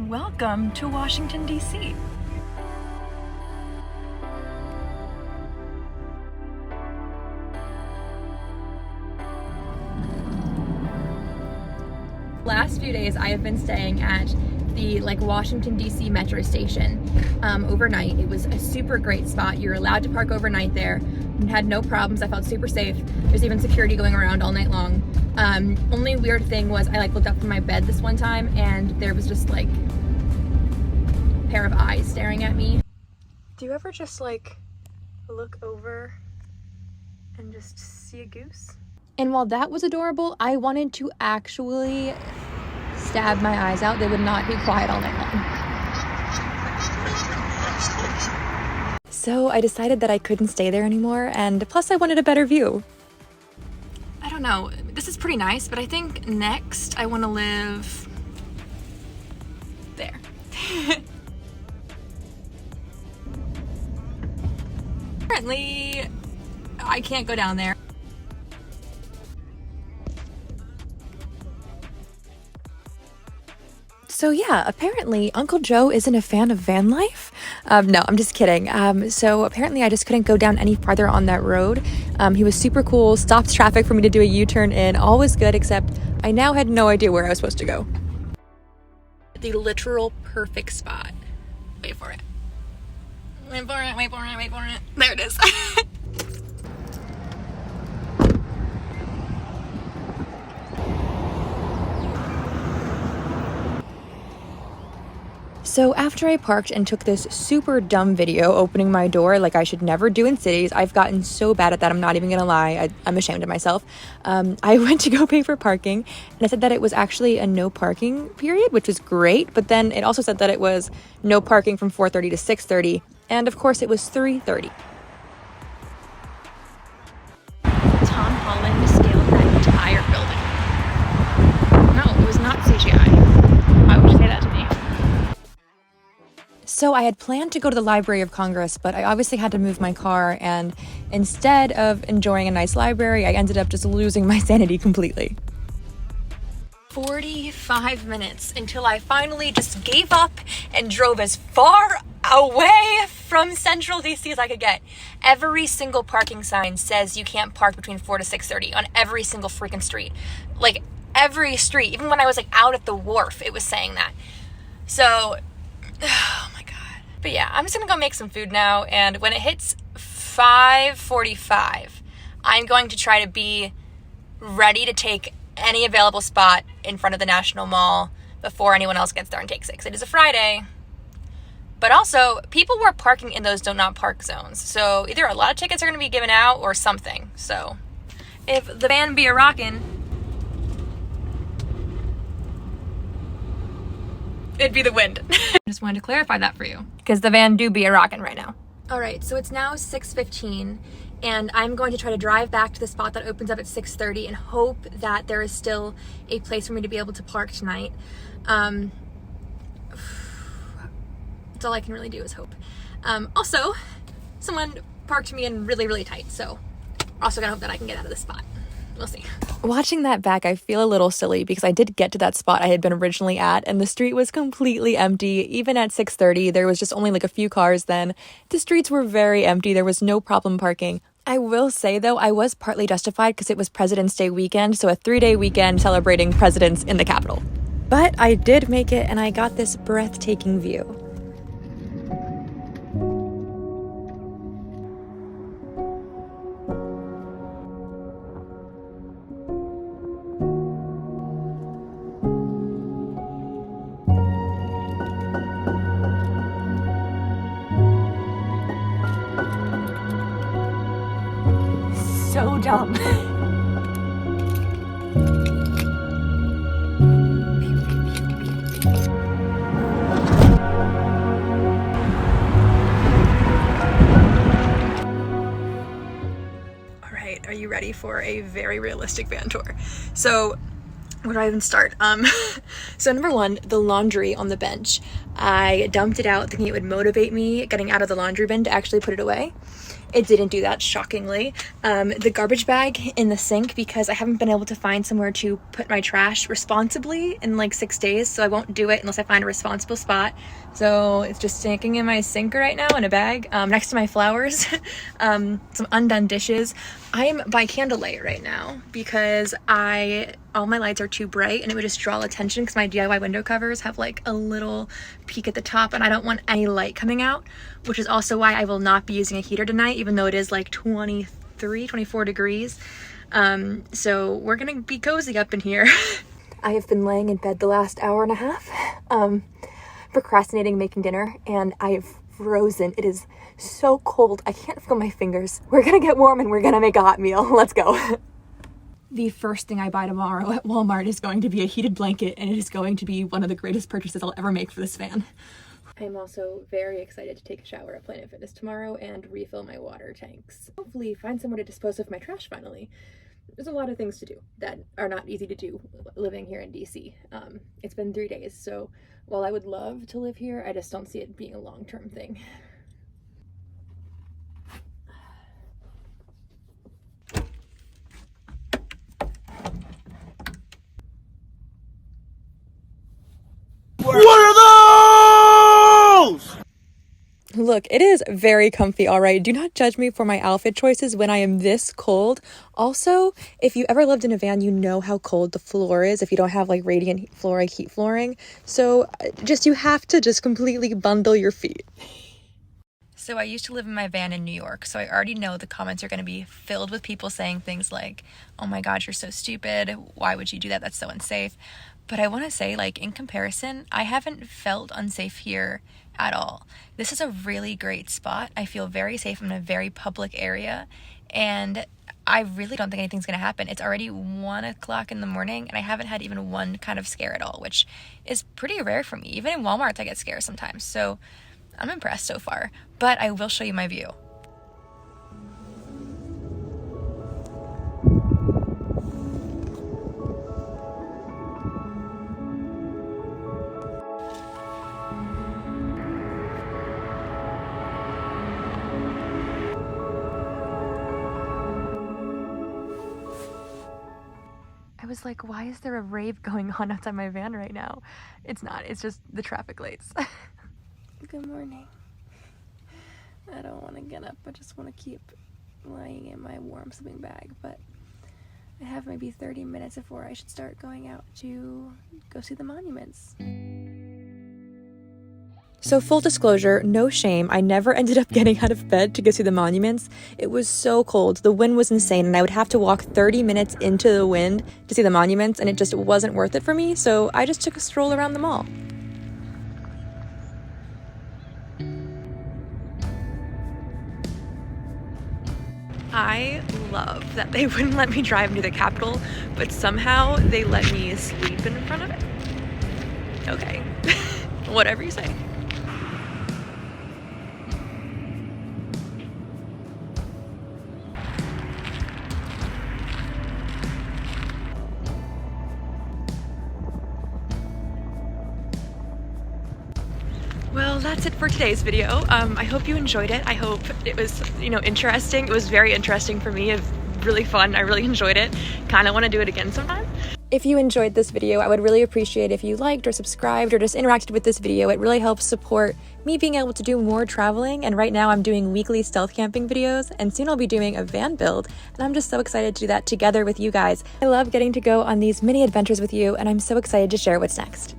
Welcome to Washington, D.C. Last few days I have been staying at the Washington DC metro station overnight. It was a super great spot. You're allowed to park overnight there. Had no problems. I felt super safe. There's even security going around all night long. Only weird thing was I looked up from my bed this one time and there was just a pair of eyes staring at me. Do you ever just look over and just see a goose? And while that was adorable, I wanted to actually stab my eyes out. They would not be quiet all night long. So I decided that I couldn't stay there anymore, and plus I wanted a better view. I don't know, this is pretty nice, but I think next I want to live there. Apparently, I can't go down there. So yeah, apparently Uncle Joe isn't a fan of VanLife. No, I'm just kidding. So apparently I just couldn't go down any farther on that road. He was super cool, stopped traffic for me to do a U-turn in, all was good, except I now had no idea where I was supposed to go. The literal perfect spot. Wait for it. Wait for it, wait for it, wait for it. There it is. So after I parked and took this super dumb video opening my door like I should never do in cities, I've gotten so bad at that, I'm not even gonna lie, I'm ashamed of myself. I went to go pay for parking and it said that it was actually a no parking period, which was great, but then it also said that it was no parking from 4:30 to 6:30, and of course it was 3:30. Tom Holland scaled that entire building. No, it was not CGI. Why would you say that to me? So I had planned to go to the Library of Congress, but I obviously had to move my car, and instead of enjoying a nice library, I ended up just losing my sanity completely. 45 minutes until I finally just gave up and drove as far away from central DC as I could get. Every single parking sign says you can't park between 4 to 6:30 on every single freaking street. Every street, even when I was out at the wharf, it was saying that. So, oh my God. But yeah, I'm just gonna go make some food now, and when it hits 5:45, I'm going to try to be ready to take any available spot in front of the National Mall before anyone else gets there and takes it, because it is a Friday. But also, people who are parking in those do not park zones, so either a lot of tickets are gonna be given out or something. So if the van be a rockin', it'd be the wind. I just wanted to clarify that for you, because the van do be a rockin' right now. All right, so it's now 6:15, and I'm going to try to drive back to the spot that opens up at 6:30 and hope that there is still a place for me to be able to park tonight. That's all I can really do is hope. Also, someone parked me in really, really tight, so also gonna hope that I can get out of this spot. We'll see. Watching that back, I feel a little silly because I did get to that spot I had been originally at, and the street was completely empty. Even at 6:30, there was just only a few cars then. The streets were very empty. There was no problem parking. I will say, though, I was partly justified because it was President's Day weekend, so a 3-day weekend celebrating presidents in the Capitol. But I did make it, and I got this breathtaking view. So dumb. All right, are you ready for a very realistic van tour? So where do I even start? So number one, the laundry on the bench. I dumped it out thinking it would motivate me getting out of the laundry bin to actually put it away. It didn't do that, shockingly. The garbage bag in the sink, because I haven't been able to find somewhere to put my trash responsibly in like 6 days, so I won't do it unless I find a responsible spot. So it's just stinking in my sink right now in a bag next to my flowers. Some undone dishes. I'm by candlelight right now because all my lights are too bright and it would just draw attention because my DIY window covers have like a little peak at the top and I don't want any light coming out, which is also why I will not be using a heater tonight, even though it is like 24 degrees. So we're gonna be cozy up in here. I have been laying in bed the last hour and a half, procrastinating making dinner, and I have frozen. It is so cold. I can't feel my fingers. We're gonna get warm and we're gonna make a hot meal. Let's go. The first thing I buy tomorrow at Walmart is going to be a heated blanket, and it is going to be one of the greatest purchases I'll ever make for this fan. I'm also very excited to take a shower at Planet Fitness tomorrow and refill my water tanks. Hopefully find somewhere to dispose of my trash finally. There's a lot of things to do that are not easy to do living here in DC. It's been 3 days, so while I would love to live here, I just don't see it being a long-term thing. What are those? Look, it is very comfy, all right? Do not judge me for my outfit choices when I am this cold. Also, if you ever lived in a van, you know how cold the floor is if you don't have like radiant floor, like heat flooring. So you have to just completely bundle your feet. So I used to live in my van in New York, so I already know the comments are going to be filled with people saying things like, oh my God, you're so stupid. Why would you do that? That's so unsafe. But I want to say, like, in comparison, I haven't felt unsafe here at all. This is a really great spot. I feel very safe in a very public area, and I really don't think anything's going to happen. It's already 1 o'clock in the morning, and I haven't had even one kind of scare at all, which is pretty rare for me. Even in Walmart, I get scared sometimes. So I'm impressed so far, but I will show you my view. I was like, why is there a rave going on outside my van right now? It's not, it's just the traffic lights. Good morning. I don't want to get up, I just want to keep lying in my warm sleeping bag, but I have maybe 30 minutes before I should start going out to go see the monuments. So full disclosure, no shame, I never ended up getting out of bed to go see the monuments. It was so cold, the wind was insane, and I would have to walk 30 minutes into the wind to see the monuments, and it just wasn't worth it for me, so I just took a stroll around the mall. I love that they wouldn't let me drive into the Capitol, but somehow they let me sleep in front of it. Okay, whatever you say. Well, that's it for today's video. I hope you enjoyed it. I hope it was, interesting. It was very interesting for me. It was really fun. I really enjoyed it. Kind of want to do it again sometime. If you enjoyed this video, I would really appreciate if you liked or subscribed or just interacted with this video. It really helps support me being able to do more traveling. And right now I'm doing weekly stealth camping videos, and soon I'll be doing a van build. And I'm just so excited to do that together with you guys. I love getting to go on these mini adventures with you, and I'm so excited to share what's next.